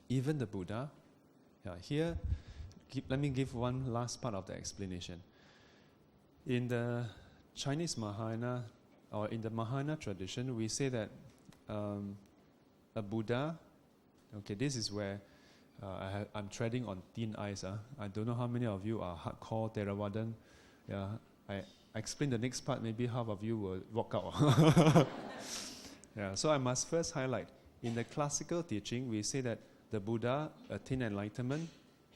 even the Buddha, here, let me give one last part of the explanation. In the Chinese Mahayana, or in the Mahayana tradition, we say that a Buddha, okay, this is where I'm treading on thin ice. I don't know how many of you are hardcore Theravadan. Yeah, I explain the next part, maybe half of you will walk out. Yeah, so I must first highlight, in the classical teaching, we say that the Buddha attained enlightenment,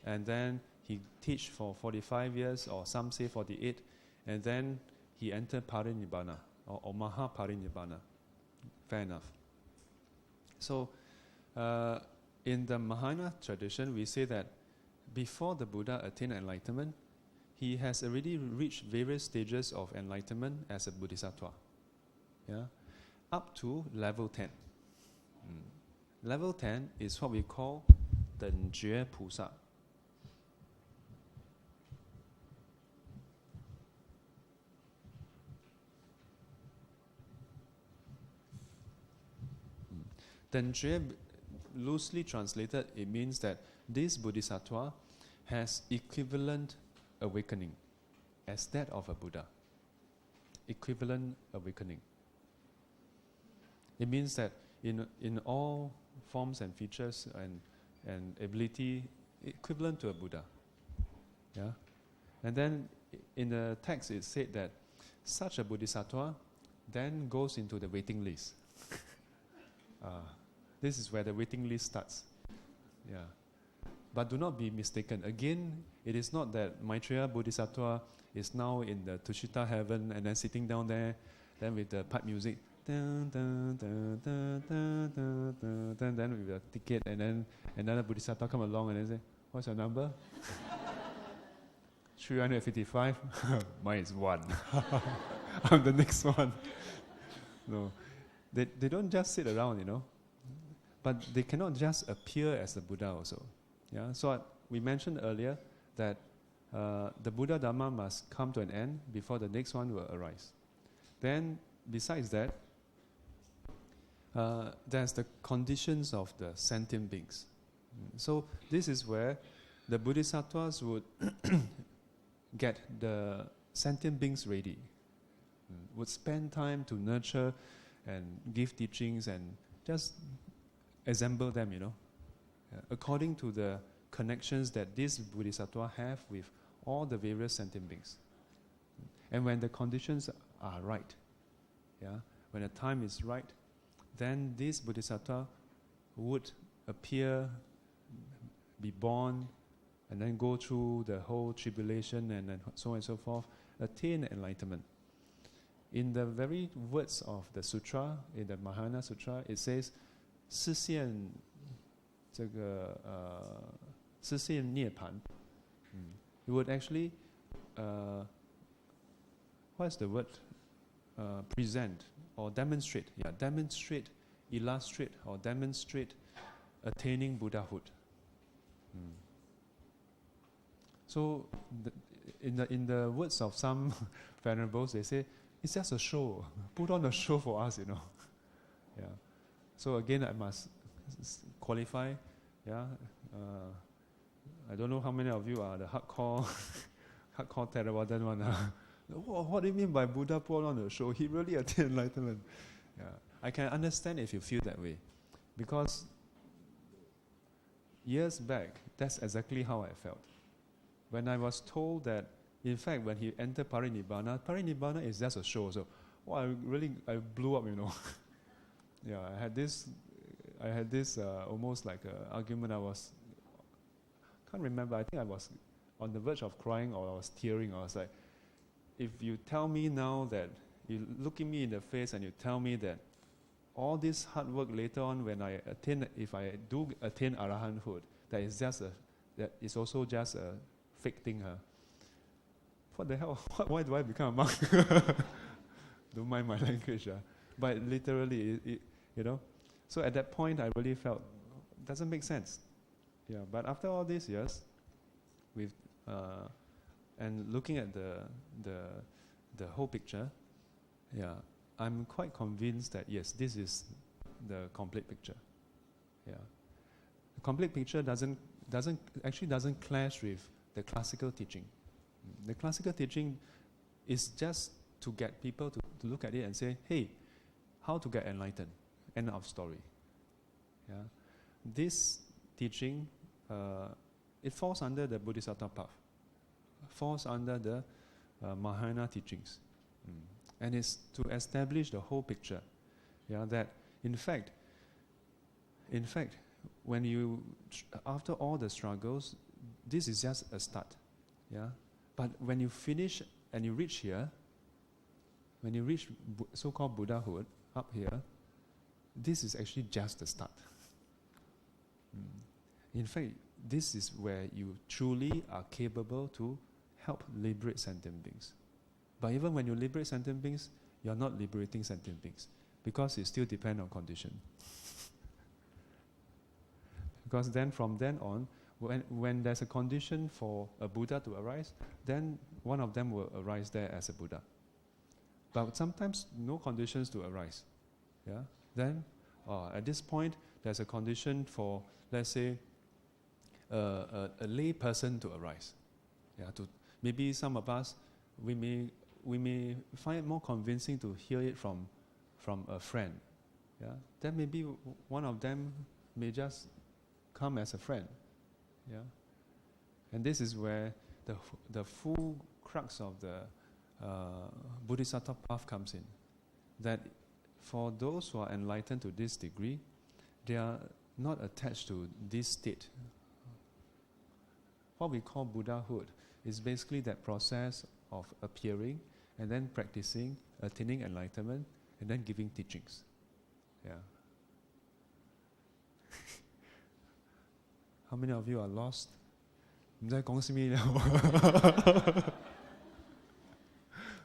and then he teach for 45 years, or some say 48, and then he entered Parinibbana, or Mahaparinibbana. Fair enough. So, in the Mahayana tradition, we say that before the Buddha attained enlightenment, he has already reached various stages of enlightenment as a bodhisattva. Yeah? Up to level 10. Level 10 is what we call等觉菩萨. Then loosely translated, it means that this bodhisattva has equivalent awakening as that of a Buddha. Equivalent awakening. It means that in all forms and features and ability, equivalent to a Buddha. Yeah? And then in the text it said that such a bodhisattva then goes into the waiting list. This is where the waiting list starts. Yeah. But do not be mistaken. Again, it is not that Maitreya Bodhisattva is now in the Tushita heaven and then sitting down there, then with the pipe music, dun, dun, dun, dun, dun, dun, dun, then with the ticket, and then another Bodhisattva come along and then say, "What's your number?" 355. Mine is 1. I'm the next one. No. They don't just sit around, but they cannot just appear as the Buddha also. Yeah. So we mentioned earlier that the Buddha Dhamma must come to an end before the next one will arise. Then, besides that, there's the conditions of the sentient beings. So this is where the Bodhisattvas would get the sentient beings ready, would spend time to nurture and give teachings and just assemble them, according to the connections that this Bodhisattva have with all the various sentient beings. And when the conditions are right, when the time is right, then this Bodhisattva would appear, be born, and then go through the whole tribulation and then so on and so forth, attain enlightenment. In the very words of the sutra, in the Mahayana Sutra, it says, 实现涅槃. It would actually, what's the word? Present or demonstrate. Yeah, demonstrate, illustrate, or demonstrate attaining Buddhahood. So, in the words of some venerables, they say, it's just a show. Put on a show for us, Yeah. So again, I must qualify. Yeah. I don't know how many of you are the hardcore Theravadan one. What do you mean by Buddha put on a show? He really attained enlightenment. Yeah. I can understand if you feel that way, because years back, that's exactly how I felt. When I was told that, in fact, when he entered Parinibbana is just a show. So, I blew up, Yeah, I had this almost like an argument. Can't remember. I think I was on the verge of crying, or I was tearing. I was like, if you tell me now that, you look at me in the face and you tell me that all this hard work later on, if I do attain arahanthood, that is also just a fake thing, What the hell? Why do I become a monk? Don't mind my language, But literally, So at that point, I really felt it doesn't make sense. Yeah. But after all these years, with and looking at the whole picture, I'm quite convinced that yes, this is the complete picture. Yeah. The complete picture doesn't clash with the classical teaching. The classical teaching is just to get people to look at it and say, hey, how to get enlightened? End of story. Yeah. This teaching, it falls under the bodhisattva path, falls under the Mahayana teachings. And it's to establish the whole picture. Yeah, that in fact, when you, after all the struggles, this is just a start. Yeah. But when you finish and you reach here, when you reach so-called Buddhahood up here, this is actually just the start. In fact, this is where you truly are capable to help liberate sentient beings. But even when you liberate sentient beings, you're not liberating sentient beings because you still depend on condition. Because then from then on, when there's a condition for a Buddha to arise, then one of them will arise there as a Buddha. But sometimes no conditions to arise. Yeah? Then at this point, there's a condition for, let's say, a lay person to arise. Yeah, maybe some of us, we may find it more convincing to hear it from a friend. Yeah? Then maybe one of them may just come as a friend. Yeah? And this is where the full crux of the bodhisattva path comes in. That for those who are enlightened to this degree, they are not attached to this state. What we call Buddhahood is basically that process of appearing and then practicing, attaining enlightenment, and then giving teachings. Yeah. How many of you are lost? 唔使講什麼了。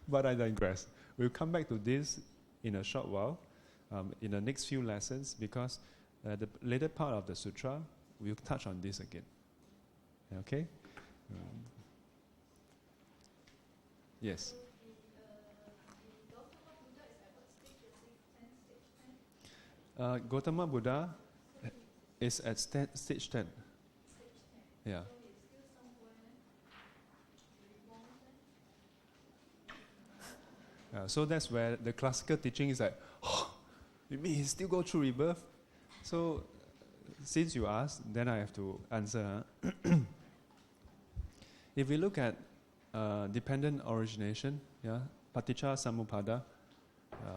But I digress. We'll come back to this in a short while, in the next few lessons, because the later part of the sutra, we'll touch on this again. Okay? Yes? Gautama Buddha is at stage 10. Yeah. So that's where the classical teaching is like, oh, you mean he still go through rebirth? So, since you asked, then I have to answer. If we look at dependent origination, yeah, paticca samuppada,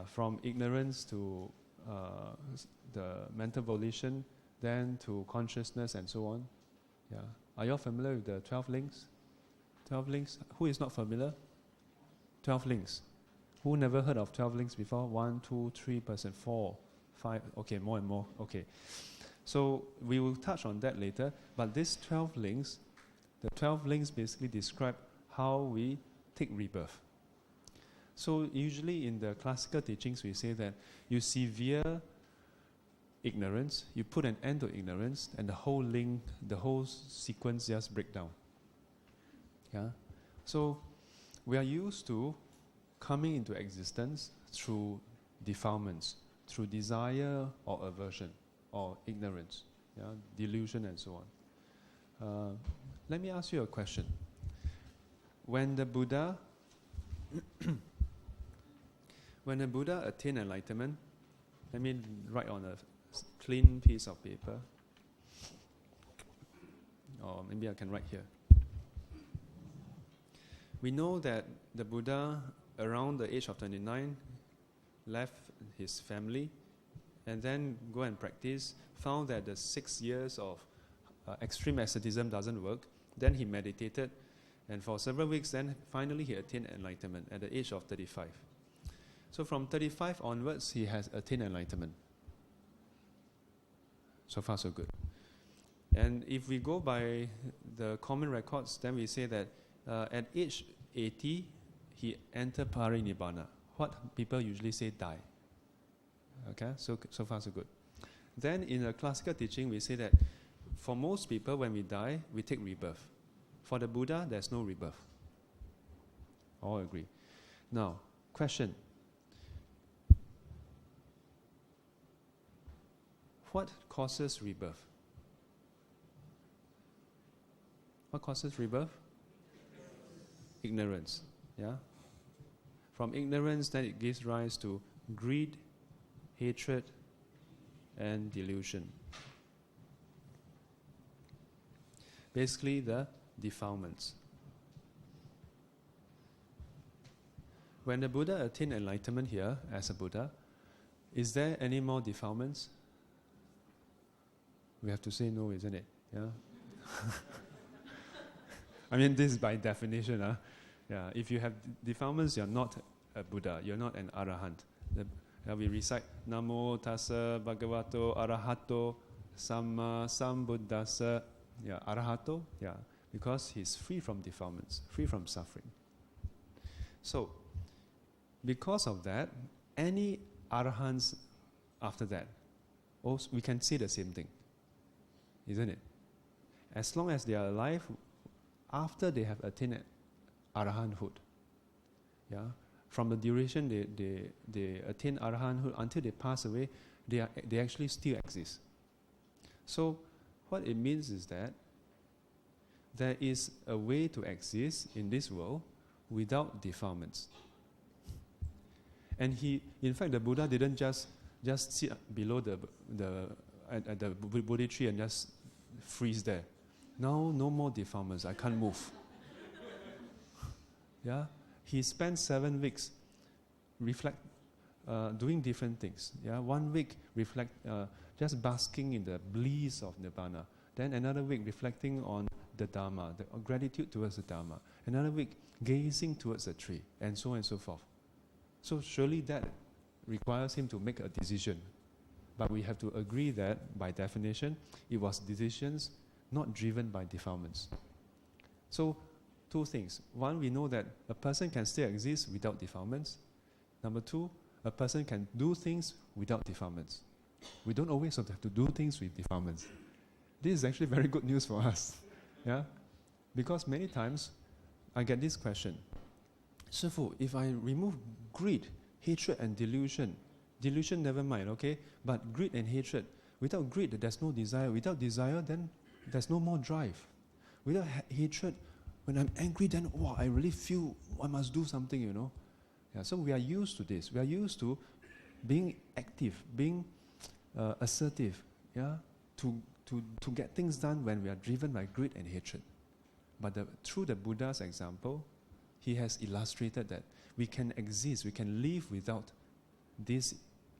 from ignorance to the mental volition, then to consciousness and so on. Yeah. Are you all familiar with the 12 links? 12 links? Who is not familiar? 12 links. Who never heard of 12 links before? 1, 2, 3%, 4, 5. Okay, more and more. Okay. So we will touch on that later. But these 12 links, the 12 links basically describe how we take rebirth. So usually in the classical teachings, we say that you severe ignorance, you put an end to ignorance, and the whole link, the whole sequence just break down. Yeah. So we are used to coming into existence through defilements, through desire or aversion or ignorance, yeah, delusion and so on. Let me ask you a question. When the Buddha attained enlightenment, let me write on a clean piece of paper, or maybe I can write here. We know that the Buddha, around the age of 29, left his family and then go and practice, found that the 6 years of extreme asceticism doesn't work. Then he meditated, and for several weeks, then finally he attained enlightenment at the age of 35. So from 35 onwards, he has attained enlightenment. So far, so good. And if we go by the common records, then we say that at age 80, he entered parinibbana. What people usually say die. Okay, so far so good. Then in the classical teaching, we say that for most people, when we die, we take rebirth. For the Buddha, there's no rebirth. All agree. Now, question. What causes rebirth? What causes rebirth? Ignorance. Yeah? From ignorance, then it gives rise to greed, hatred, and delusion. Basically, the defilements. When the Buddha attained enlightenment here as a Buddha, is there any more defilements? We have to say no, isn't it? Yeah. I mean, this is by definition. Yeah. If you have defilements, you're not a Buddha. You're not an Arahant. We recite Namo Tassa Bhagavato Arahato Samma Sambuddhassa. Yeah, Arahato. Yeah, because he's free from defilements, free from suffering. So, because of that, any Arahants after that, also we can see the same thing, isn't it? As long as they are alive, after they have attained Arahanthood, yeah, from the duration they attain Arahanthood until they pass away, they actually still exist. So, what it means is that there is a way to exist in this world without defilements. And in fact, the Buddha didn't just sit below at the Bodhi tree and just freeze there. Now, no more defilements. I can't move. Yeah, he spent 7 weeks doing different things. Yeah, 1 week just basking in the bliss of Nibbana. Then another week reflecting on the Dharma, the gratitude towards the Dharma. Another week gazing towards the tree, and so on and so forth. So surely that requires him to make a decision. But we have to agree that, by definition, it was decisions not driven by defilements. So, 2 things. 1, we know that a person can still exist without defilements. Number 2, a person can do things without defilements. We don't always have to do things with defilements. This is actually very good news for us. Yeah? Because many times, I get this question. Shifu, if I remove greed, hatred and delusion never mind, okay? But greed and hatred, without greed, there's no desire. Without desire, then there's no more drive. Without hatred, when I'm angry, then I really feel I must do something, Yeah, so we are used to this. We are used to being active, being assertive, yeah, to get things done when we are driven by greed and hatred. But through the Buddha's example, he has illustrated that we can exist, we can live without this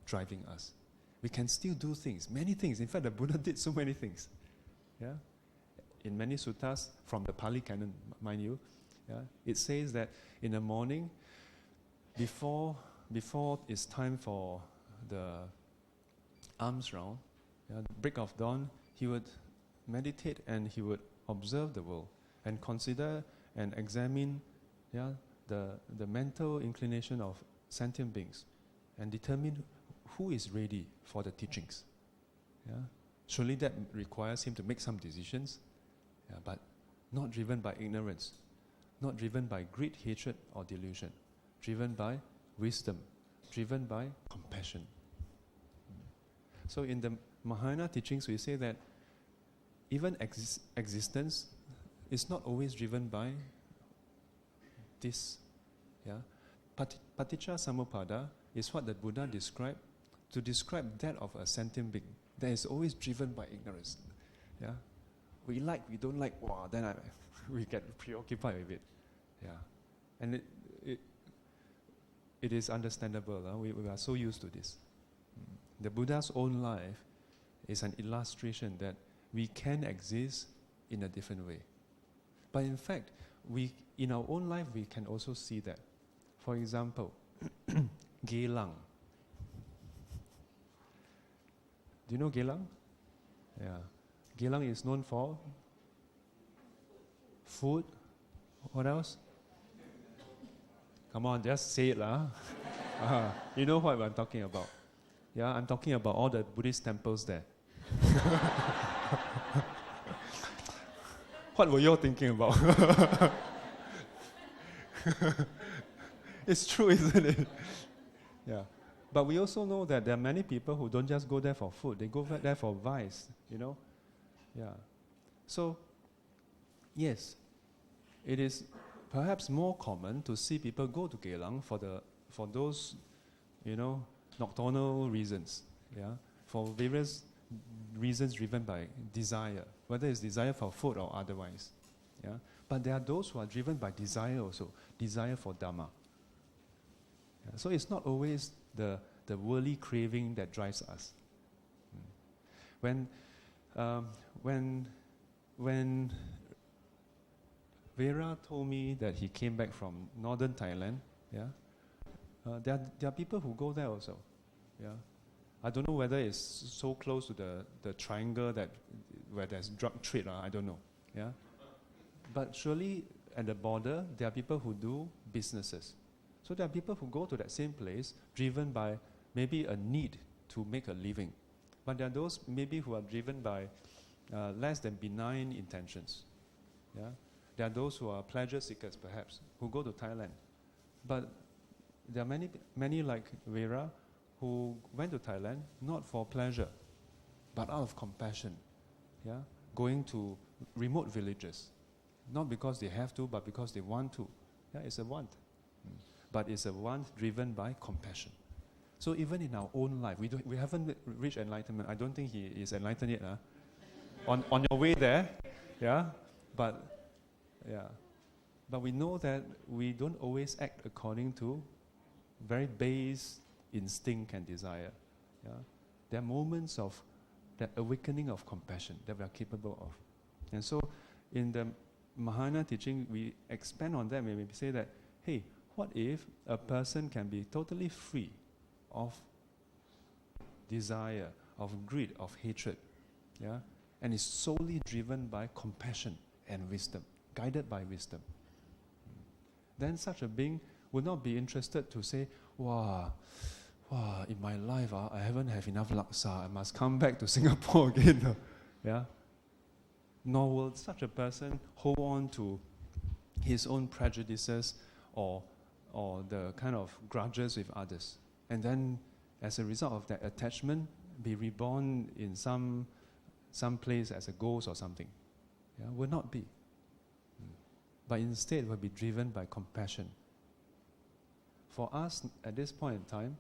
driving us. We can still do things, many things. In fact, the Buddha did so many things. Yeah? In many suttas, from the Pali canon, mind you, yeah, it says that in the morning, before it's time for the alms round, the break of dawn, he would meditate and he would observe the world and consider and examine the mental inclination of sentient beings and determine who is ready for the teachings. Yeah? Surely that requires him to make some decisions, but not driven by ignorance, not driven by greed, hatred, or delusion, driven by wisdom, driven by compassion. So in the Mahayana teachings, we say that even existence is not always driven by this. Yeah? Paticca samuppada is what the Buddha described to describe that of a sentient being that is always driven by ignorance. Yeah? We don't like, then we get preoccupied with it. Yeah. And it is understandable. We are so used to this. The Buddha's own life is an illustration that we can exist in a different way. But in fact, in our own life, we can also see that. For example, Geylang. Do you know Geylang? Yeah. Geylang is known for food. What else? Come on, just say it. You know what I'm talking about. Yeah, I'm talking about all the Buddhist temples there. What were you all thinking about? It's true, isn't it? Yeah. But we also know that there are many people who don't just go there for food, they go there for vice, Yeah. So, yes, it is perhaps more common to see people go to Geylang for those, nocturnal reasons, for various reasons driven by desire, whether it's desire for food or otherwise, But there are those who are driven by desire also, desire for Dhamma. So it's not always the worldly craving that drives us. When Vera told me that he came back from northern Thailand, there are people who go there also. I don't know whether it's so close to the triangle where there's drug trade, I don't know. But surely at the border, there are people who do businesses. So there are people who go to that same place driven by maybe a need to make a living. But there are those maybe who are driven by less than benign intentions. There are those who are pleasure seekers perhaps, who go to Thailand. But there are many like Vera who went to Thailand not for pleasure, but out of compassion. Going to remote villages. Not because they have to, but because they want to. It's a want. But it's a want driven by compassion. So even in our own life, we haven't reached enlightenment. I don't think he is enlightened yet. On your way there, But we know that we don't always act according to very base instinct and desire. There are moments of that awakening of compassion that we are capable of. And so in the Mahayana teaching, we expand on that when we say that, hey, what if a person can be totally free of desire, of greed, of hatred, and is solely driven by compassion and wisdom, guided by wisdom? Then such a being would not be interested to say, wow, in my life, I haven't had enough laksa, I must come back to Singapore again. Nor will such a person hold on to his own prejudices or the kind of grudges with others. And then, as a result of that attachment, be reborn in some place as a ghost or something. Will not be. But instead will be driven by compassion. For us, at this point in time,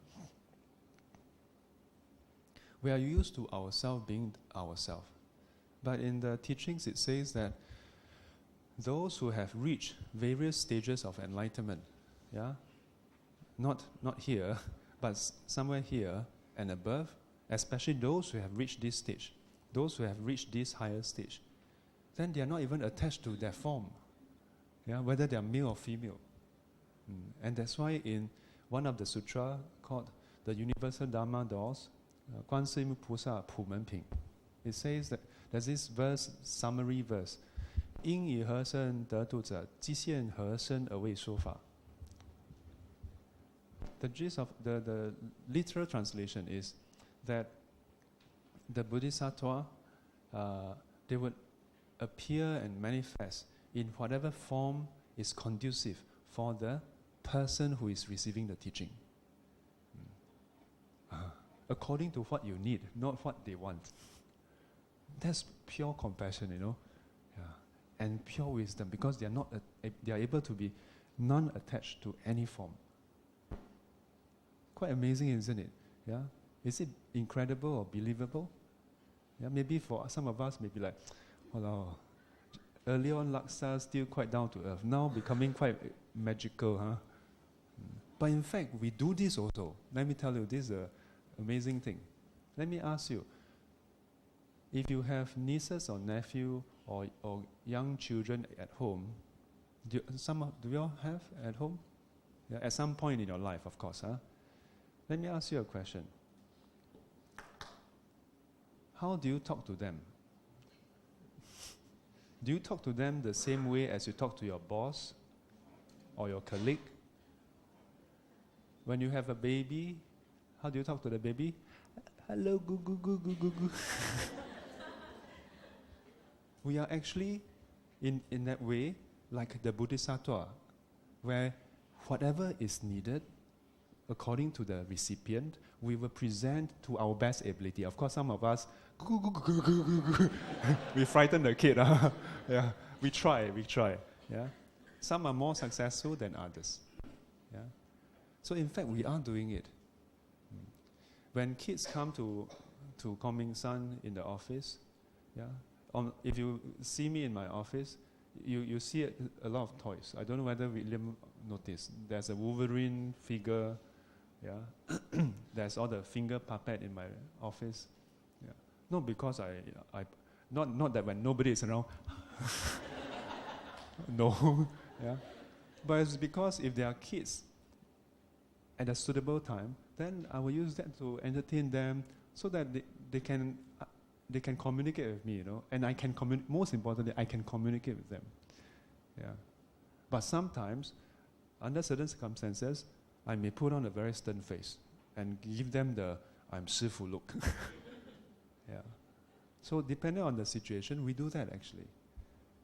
we are used to ourselves being ourselves. But in the teachings it says that those who have reached various stages of enlightenment, not here, but somewhere here and above, especially those who have reached this stage, those who have reached this higher stage, then they are not even attached to their form, whether they are male or female. And that's why in one of the sutra called the Universal Dharma Doors, Guan Pusa Pu Men Ping, it says that there's this verse, summary verse, 因以何身得度者，即现何身而为说法. The gist of the literal translation is that the bodhisattva, they would appear and manifest in whatever form is conducive for the person who is receiving the teaching. According to what you need, not what they want. That's pure compassion, and pure wisdom, because they are able to be non-attached to any form. Quite amazing, isn't it? Is it incredible or believable? Maybe for some of us, maybe like, earlier on laksa still quite down to earth, now becoming quite magical, But in fact, we do this also. Let me tell you, this is an amazing thing. Let me ask you, if you have nieces or nephew or young children at home, do you all have at home? At some point in your life, of course. Let me ask you a question. How do you talk to them? Do you talk to them the same way as you talk to your boss or your colleague? When you have a baby, how do you talk to the baby? Hello, goo goo goo goo goo goo. We are actually, in that way, like the bodhisattva, where whatever is needed, according to the recipient, we will present to our best ability. Of course, some of us, we frighten the kid. we try. Yeah, some are more successful than others. Yeah, so in fact we are doing it. When kids come to Kong San in the office, yeah, if you see me in my office, you see a lot of toys. I don't know whether William noticed. There's a Wolverine figure. Yeah, there's all the finger puppet in my office. Yeah, not because I not that when nobody is around. No, yeah, but it's because if there are kids at a suitable time, then I will use that to entertain them, so that they can communicate with me, you know, and I can most importantly, I can communicate with them. Yeah, but sometimes, under certain circumstances, I may put on a very stern face and give them the "I'm Shifu" look. Yeah, so depending on the situation, we do that actually.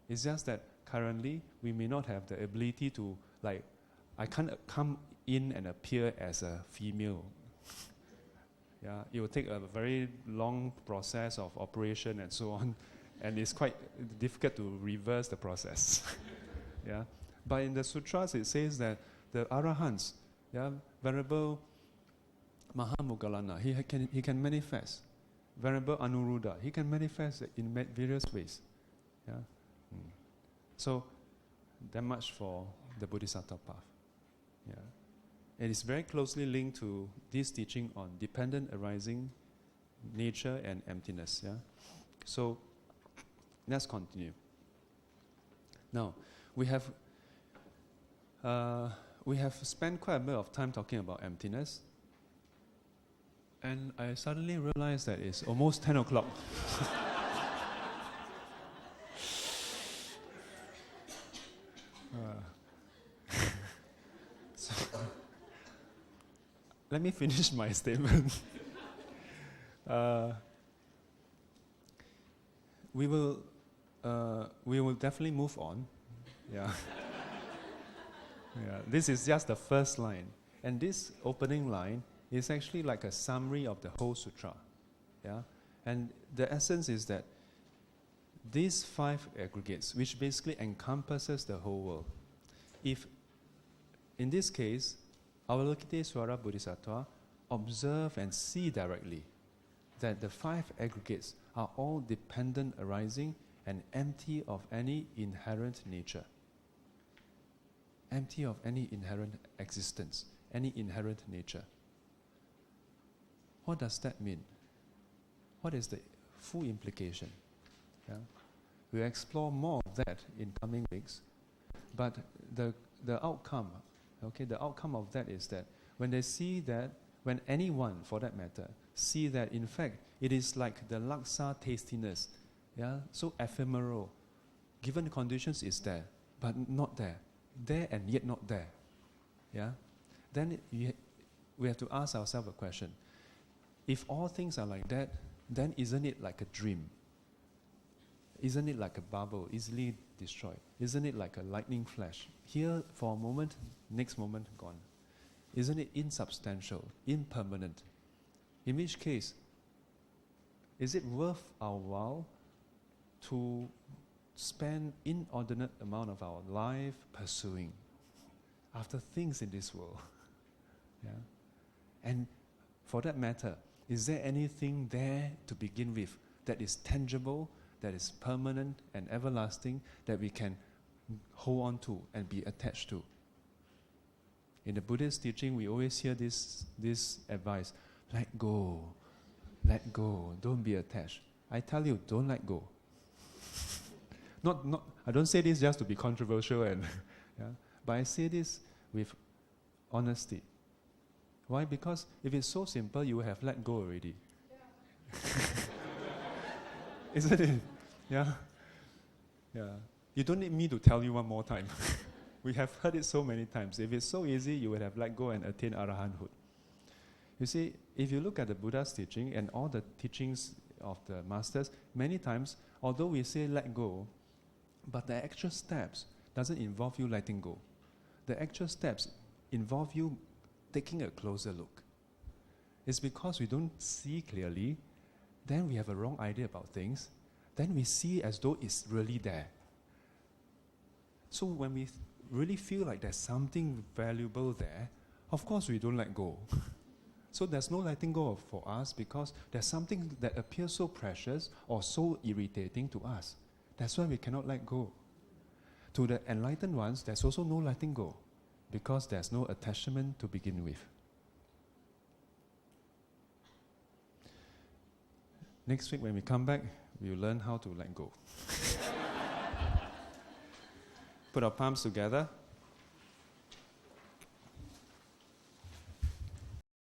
It's just that currently we may not have the ability to, like, I can't come in and appear as a female. Yeah, it will take a very long process of operation and so on, and it's quite difficult to reverse the process. Yeah, but in the sutras it says that the arahants, yeah, Venerable Mahamoggallana, he can manifest. Venerable Anuruddha, he can manifest in various ways. Yeah, so that much for the Bodhisattva path. Yeah. It is very closely linked to this teaching on dependent arising, nature and emptiness. Yeah? So let's continue. Now, we have spent quite a bit of time talking about emptiness, and I suddenly realized that it's almost 10 o'clock. Let me finish my statement. We will definitely move on. Yeah. Yeah. This is just the first line, and this opening line is actually like a summary of the whole sutra. Yeah, and the essence is that these 5 aggregates, which basically encompasses the whole world. If, in this case, Avalokitesvara Bodhisattva observe and see directly that the 5 aggregates are all dependent arising and empty of any inherent nature, empty of any inherent existence, any inherent nature. What does that mean? What is the full implication? Yeah? We'll explore more of that in coming weeks, but the outcome, okay, the outcome of that is that when they see that, when anyone, for that matter, see that in fact it is like the laksa tastiness, yeah, so ephemeral. Given conditions is there, but not there. There and yet not there. Yeah? Then we have to ask ourselves a question. If all things are like that, then isn't it like a dream? Isn't it like a bubble, easily destroyed? Isn't it like a lightning flash? Here for a moment, next moment gone. Isn't it insubstantial, impermanent? In which case, is it worth our while to spend inordinate amount of our life pursuing after things in this world? Yeah? And for that matter, is there anything there to begin with that is tangible, that is permanent and everlasting, that we can hold on to and be attached to? In the Buddhist teaching, we always hear this advice: let go, don't be attached. I tell you, don't let go. Not. I don't say this just to be controversial, and yeah, but I say this with honesty. Why? Because if it's so simple, you would have let go already. Yeah. Isn't it? Yeah. Yeah. You don't need me to tell you one more time. We have heard it so many times. If it's so easy, you would have let go and attain arahanthood. You see, if you look at the Buddha's teaching and all the teachings of the masters, many times, although we say let go, but the actual steps doesn't involve you letting go. The actual steps involve you taking a closer look. It's because we don't see clearly, then we have a wrong idea about things, then we see as though it's really there. So when we really feel like there's something valuable there, of course we don't let go. So there's no letting go for us because there's something that appears so precious or so irritating to us. That's why we cannot let go. To the enlightened ones, there's also no letting go because there's no attachment to begin with. Next week when we come back, we'll learn how to let go. Put our palms together.